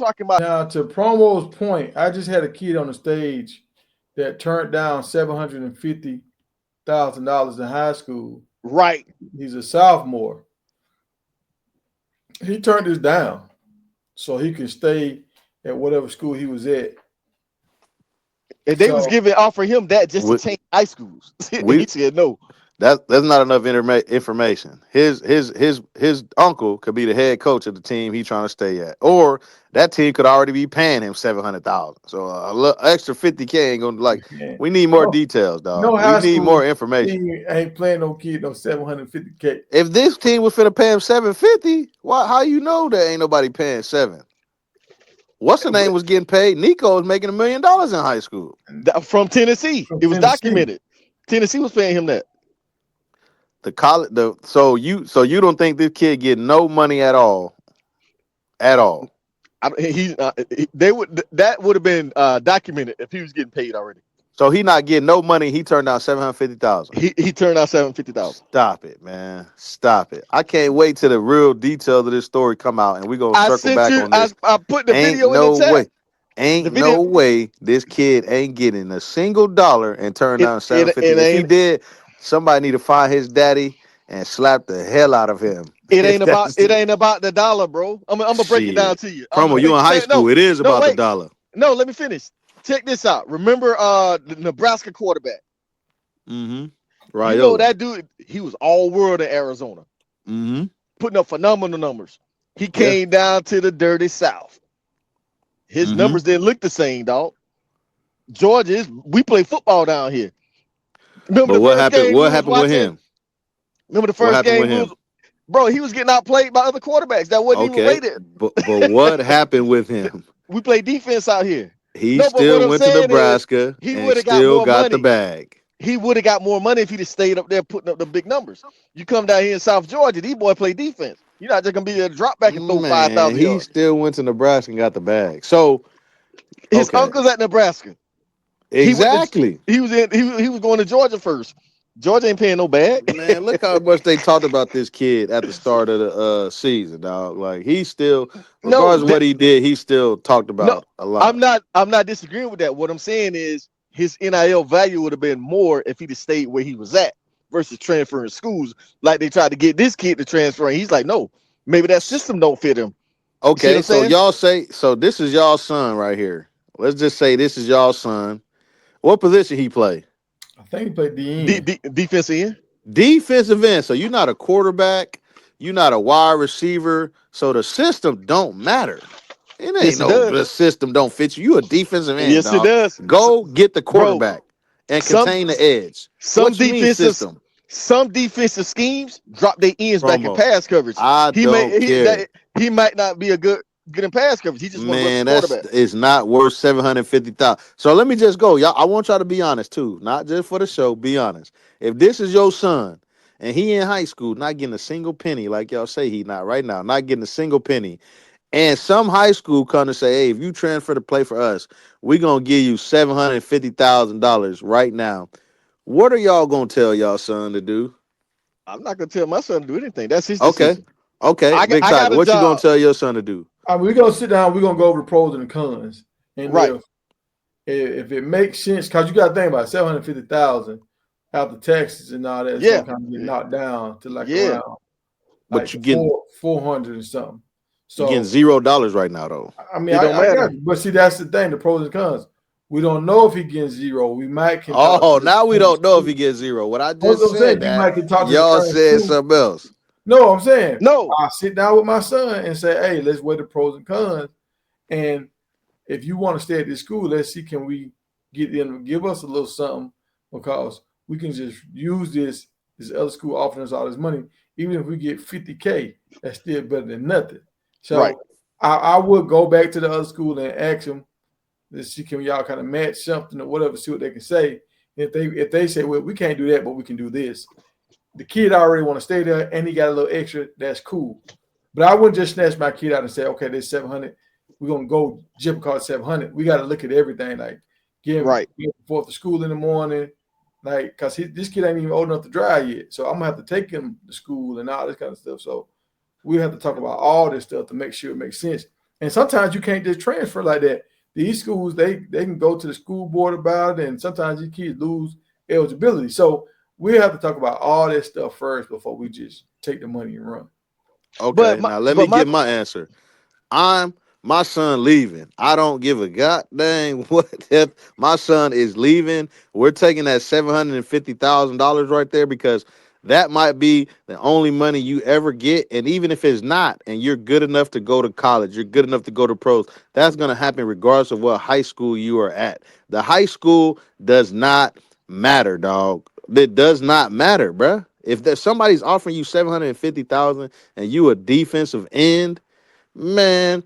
talking about. Now, to Promo's point, I just had a kid on the stage that turned down $750,000 in high school. Right. He's a sophomore. He turned this down so he could stay at whatever school he was at. And they was So giving offering him that just to We change high schools. And we he said no. that's not enough information. His uncle could be the head coach of the team he trying to stay at, or that team could already be paying him 700,000. So extra 50K ain't gonna like. yeah, We need more no, details, dog. no We high need school more information. team ain't playing no kid no 750K. If this team was finna pay him 750, why? How you know that ain't nobody paying seven? What's the name was getting paid? Nico was making $1 million in high school. From Tennessee. From It was Tennessee. documented. Tennessee was paying him that. The college, so you don't think this kid get no money at all? They would that would have been documented if he was getting paid already. So he not getting no money. He turned down 750,000. He turned out 750,000. Stop it, man. Stop it. I can't wait till the real details of this story come out, and we're gonna I circle sent back you. on this. I put the Ain't video in the no chat. way. The Ain't video. no way this kid ain't getting a single dollar and turn down It 750. If he ain't did, somebody need to find his daddy and slap the hell out of him. If that's it ain't about the dollar, bro. I'm gonna break it down shit. to you. Promo, you in high school. It is No, about the wait. dollar. No, let me finish. Check this out. Remember the Nebraska quarterback? Mm-hmm. You Right. know that dude, he was all world in Arizona, Mm-hmm. putting up phenomenal numbers. He Yeah. came down to the dirty South. His Mm-hmm. numbers didn't look the same, dog. Georgia is we play football down here. Remember But the what first happened? game we What was happened with watching? him? Remember the What first happened game with him? bro, he was getting outplayed by other quarterbacks that wasn't even Okay, rated. but what happened with him? We play defense out here. He No, but what still I'm went to saying is Nebraska he and would have got still more got the money. bag. He would have got more money if he'd have stayed up there putting up the big numbers. You come down here in South Georgia, these boys play defense. You're not just gonna be able to drop back and throw Man, 5,000 he yards. still went to Nebraska and got the bag. So His okay, uncle's at Nebraska. He went to exactly. he was going to Georgia first. Georgia ain't paying no bag. Man, look how much they talked about this kid at the start of the season, dog. Like he still, No, regardless of what he did, he still talked no, about a lot. I'm not disagreeing with that. What I'm saying is his NIL value would have been more if he'd have stayed where he was at versus transferring schools like they tried to get this kid to transfer. And he's like, no, maybe that system don't fit him. You see what Okay, I'm so saying? y'all say so. This is y'all son right here. Let's just say this is y'all son. What position he play? I think he played DN. Defensive end. Defensive end. So you're not a quarterback. You're not a wide receiver. So the system don't matter. It ain't Yes, it no does. the system don't fit you. You a defensive end, Yes, it dog. does. Go get the Bro, quarterback and some contain the edge. some What you mean defensive system? some defensive schemes drop their ends back in Promo. pass coverage. I don't care. He might not be a good in pass coverage. He just want to run the Man, that's quarterback. it's not worth 750,000. So let me just go. Y'all, I want y'all to be honest too. Not just for the show. Be honest. If this is your son and he in high school, not getting a single penny, like y'all say he not right now, not getting a single penny, and some high school come to say, hey, if you transfer to play for us, we gonna give you $750,000 right now. What are y'all gonna tell y'all son to do? I'm not gonna tell my son to do anything. That's his Okay. decision. Okay, Big I got Tiger. a What you gonna job. tell your son to do? I mean, we're gonna sit down. We're gonna go over the pros and the cons, and Right. if it makes sense, because you got to think about 750,000 after taxes and all that, it's Yeah. gonna kind of get knocked down to like Yeah. around But like you the getting 400 and something. you getting So $0 right now though. I mean, It don't I got matter. you. But see, that's the thing, the pros and cons. We don't know if he gets zero. We might can talk Oh, to now we the don't know if school. he gets zero. What I That's just what I'm said saying. You that might can talk to the y'all current said school. something else. No, I'm saying No. I sit down with my son and say, hey, let's weigh the pros and cons. And if you want to stay at this school, let's see, can we get them to give us a little something, because we can just use this other school offering us all this money. Even if we get 50K, that's still better than nothing. Right. So I would go back to the other school and ask them, let's see, can y'all kind of match something or whatever, see what they can say. If they say, well, we can't do that, but we can do this. The kid already want to stay there and he got a little extra, that's cool. But I wouldn't just snatch my kid out and say, okay, this 700, we're gonna go jump card 700. We got to look at everything, like give him Right. forth to school in the morning, like because this kid ain't even old enough to drive yet. So I'm gonna have to take him to school and all this kind of stuff. So we have to talk about all this stuff to make sure it makes sense. And sometimes you can't just transfer like that. These schools, they can go to the school board about it, and sometimes these kids lose eligibility. So we have to talk about all this stuff first before we just take the money and run. But Okay, my now let me but my get my answer. I'm my son leaving. I don't give a god dang what if my son is leaving. We're taking that $750,000 right there because that might be the only money you ever get. And even if it's not, and you're good enough to go to college, you're good enough to go to pros, that's gonna happen regardless of what high school you are at. The high school does not matter, dog. It does not matter, bruh. If there's somebody's offering you 750,000 and you a defensive end, man,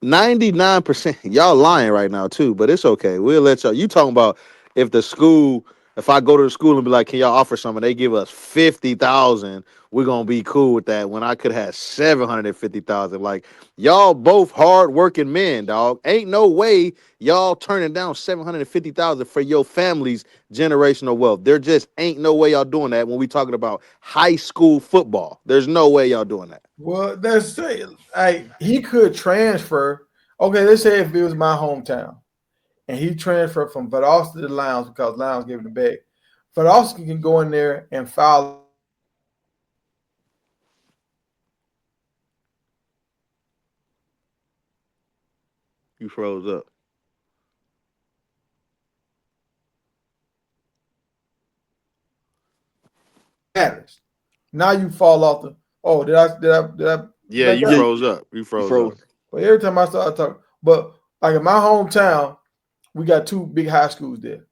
99%, y'all lying right now too, but it's okay. We'll let y'all. You talking about if the school, if I go to the school and be like, can y'all offer something? They give us 50,000. We're gonna be cool with that. When I could have 750,000. Like y'all both hard working men, dog. Ain't no way y'all turning down 750,000 for your family's generational wealth. There just ain't no way y'all doing that when we talking about high school football. There's no way y'all doing that. Well, that's he could transfer. Okay, let's say if it was my hometown and he transferred from Valdosta to Lowndes because Lowndes gave him the bag. Valdosta can go in there and file. You froze up. Matters. Now you fall off the. Oh, did I Yeah, make you that? froze up. You you froze up. froze. But every time I start talking, but like in my hometown, we got two big high schools there.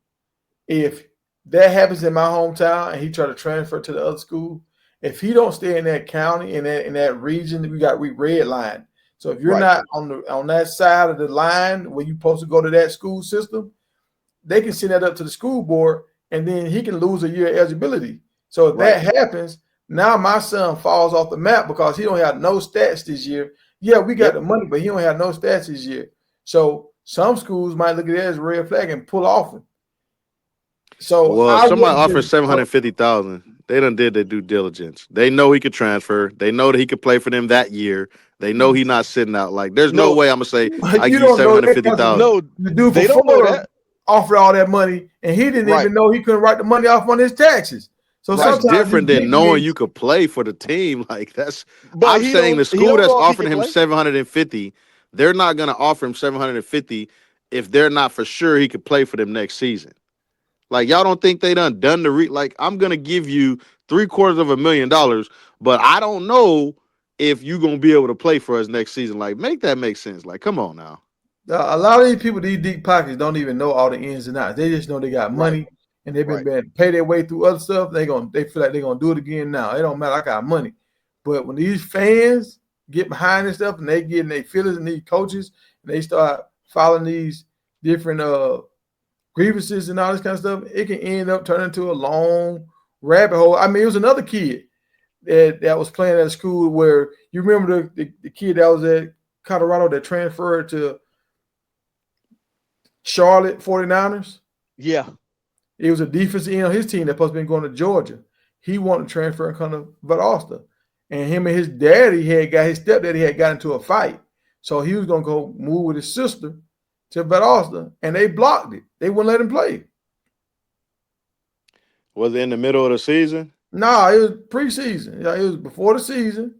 If that happens in my hometown and he try to transfer to the other school, if he don't stay in that county in that region, we red line. So if you're Right. not on that side of the line where you're supposed to go to that school system, they can send that up to the school board, and then he can lose a year of eligibility. So if Right. that happens, now my son falls off the map because he don't have no stats this year. Yeah, we got Yep. the money, but he don't have no stats this year. So some schools might look at that as a red flag and pull off him. So Well, I somebody wouldn't offered just 750,000. They done did their due diligence. They know he could transfer. They know that he could play for them that year. They know he not sitting out. Like, there's no No, way I'm gonna say I you give you don't know that because 750,000. no, the dude for they don't know Fulham that. offered all that money, and he didn't Right. even know he couldn't write the money off on his taxes. So Right. That's sometimes these different than big knowing leagues, you could play for the team. Like that's But I'm saying the he school don't that's know if he offering can him play. 750, they're not gonna offer him 750 if they're not for sure he could play for them next season. Like y'all don't think they done the like I'm gonna give you $750,000, but I don't know if you gonna be able to play for us next season. Like make that make sense. Like come on now. a lot of these people, these deep pockets, don't even know all the ins and outs. They just know they got Right. money and they've been Right. able to pay their way through other stuff. They feel like they're gonna do it again now. It don't matter. I got money. But when these fans get behind this stuff and they get in their feelings and these coaches and they start following these different grievances and all this kind of stuff, it can end up turning into a long rabbit hole. I mean, it was another kid that was playing at a school where you remember the kid that was at Colorado that transferred to Charlotte 49ers. Yeah. It was a defensive end on his team that supposed to be going to Georgia. He wanted to transfer and come to Valdosta. And him and his stepdaddy had got into a fight. So he was going to go move with his sister to Valdosta, and they blocked it. They wouldn't let him play. Was it in the middle of the season? Nah, it was preseason. It was before the season.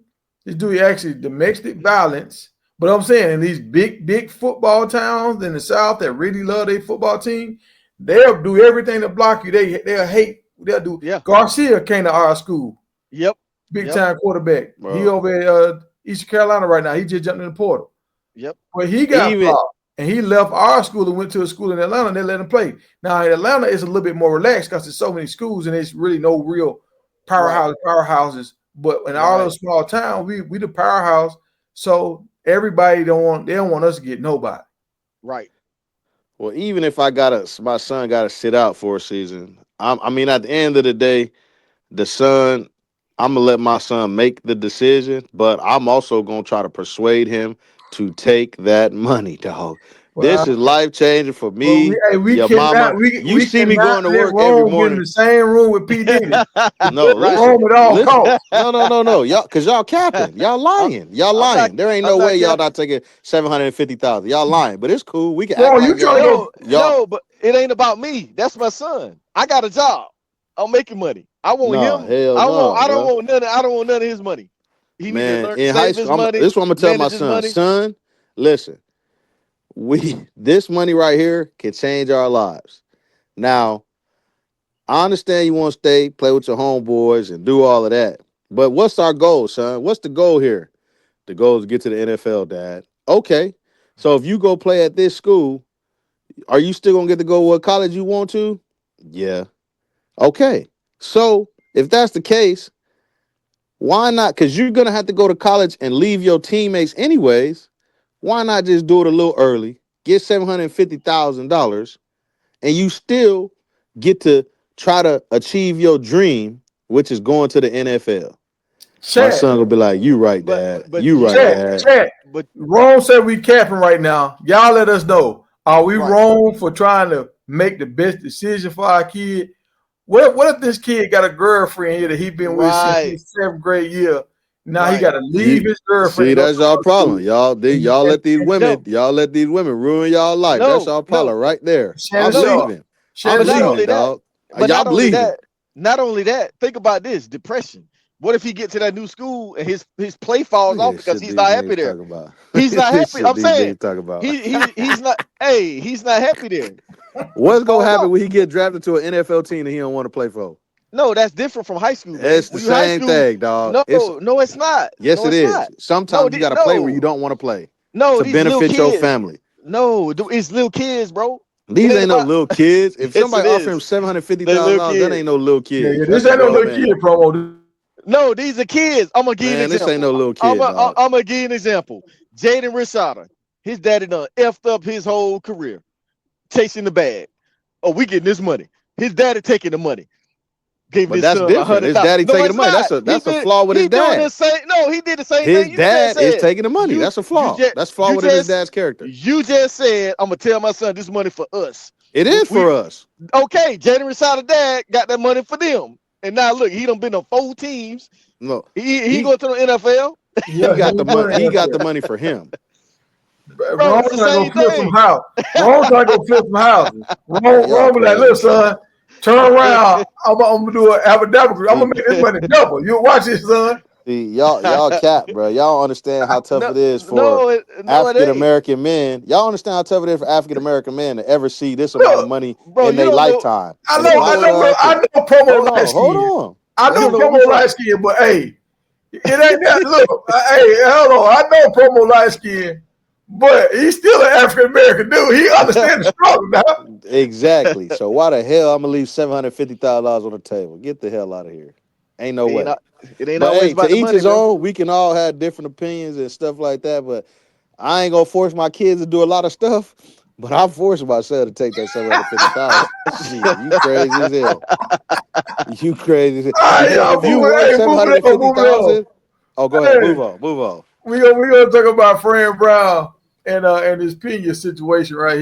This dude actually domestic violence. But I'm saying in these big football towns in the South that really love their football team, they'll do everything to block you. They'll hate. They'll do. Yeah. Garcia came to our school, Yep. big Yep. time quarterback. He Bro. over at Eastern Carolina right now. He just jumped in the portal. Yep. But he got Even blocked, and he left our school and went to a school in Atlanta, and they let him play. Now in Atlanta, it's a little bit more relaxed because there's so many schools, and there's really no real powerhouses. But in all Right. those small towns, we the powerhouse. So everybody they don't want us to get nobody. Right. well, even if my son got to sit out for a season, I mean, at the end of the day, the son, I'm gonna let my son make the decision, but I'm also gonna try to persuade him to take that money, dog. This is life changing for me. We your cannot. mama. You see me going to work every Get morning. in the same room with P Diddy. No, listen, Rome at all listen. costs. No, y'all, because y'all capping, y'all lying, there ain't no way y'all not taking 750,000. Y'all lying, but it's cool. We can act like y'all. No, but it ain't about me. That's my son. I got a job. I'm making money. I want him. I don't want none of his money. He need to learn to save his money. This is what I'm gonna tell my son. Son, listen. This money right here can change our lives. Now, I understand you want to stay, play with your homeboys, and do all of that. But what's our goal, son? What's the goal here? The goal is to get to the NFL, Dad. Okay. So if you go play at this school, are you still gonna get to go what college you want to? Yeah. Okay. So if that's the case, why not? Because you're gonna have to go to college and leave your teammates anyways. Why not just do it a little early, get $750,000, and you still get to try to achieve your dream, which is going to the NFL? My son will be like, "You right, Dad. You right, Dad." But Rome said we capping right now. Y'all let us know. Are we wrong for trying to make the best decision for our kid? What if this kid got a girlfriend here that he been with since his 7th grade year? Now he got to leave his girlfriend. See, that's y'all problem. Y'all let these women ruin y'all life. That's y'all problem right there. I'm leaving. I'm leaving, dog. But not only that, think about this: depression. What if he get to that new school and his play falls off because he's not happy there? He's not happy. I'm saying he's not. Hey, he's not happy there. What's gonna happen when he get drafted to an NFL team that he don't want to play for? No, that's different from high school. It's the same thing, dog. No, it's not. Yes, it is. Sometimes you got to play where you don't want to play. No, to benefit your family. No, it's little kids, bro. These ain't no little kids. If somebody offer him $750,000, that ain't no little kid. Yeah, this ain't no little kid promo. No, these are kids. I'm gonna give you an example. This ain't no little kid. I'm gonna give you an example. Jaden Rashada, his daddy done effed up his whole career, chasing the bag. Oh, we getting this money. His daddy taking the money. But that's different. His daddy taking the money. That's a flaw with his dad. He did the same thing. His dad is taking the money. That's a flaw. That's flaw with his dad's character. You just said, I'm gonna tell my son this money for us. It is for us. Okay, Jaden Rashada dad got that money for them. And now look, he done been on 4 teams. No, he going to the NFL. He got the money. He got the money for him. Ron trying to go flip some house. Ron trying to go flip some houses. Ron be like, look, son, turn around. I'm gonna do an abracadabra. I'm gonna make this money double. You watch this, son. See, y'all cap, bro. Y'all understand how tough it is for African American men. Y'all understand how tough it is for African American men to ever see this amount of money in their lifetime. I know promo light skin. Hold on. I know promo light skin, but hey, it ain't that. Look, hey, hold on. I know promo light skin, but he's still an African American dude. He understands the struggle now. Exactly. So why the hell I'm gonna leave $750,000 on the table? Get the hell out of here. Ain't no way. It ain't always about to each his own. We can all have different opinions and stuff like that, but I ain't gonna force my kids to do a lot of stuff. But I'm forcing myself to take that $750,000. You crazy as hell. You crazy as hell. If you want $750,000, oh, go ahead, move on. We gonna talk about Fran Brown and his Pena situation right here.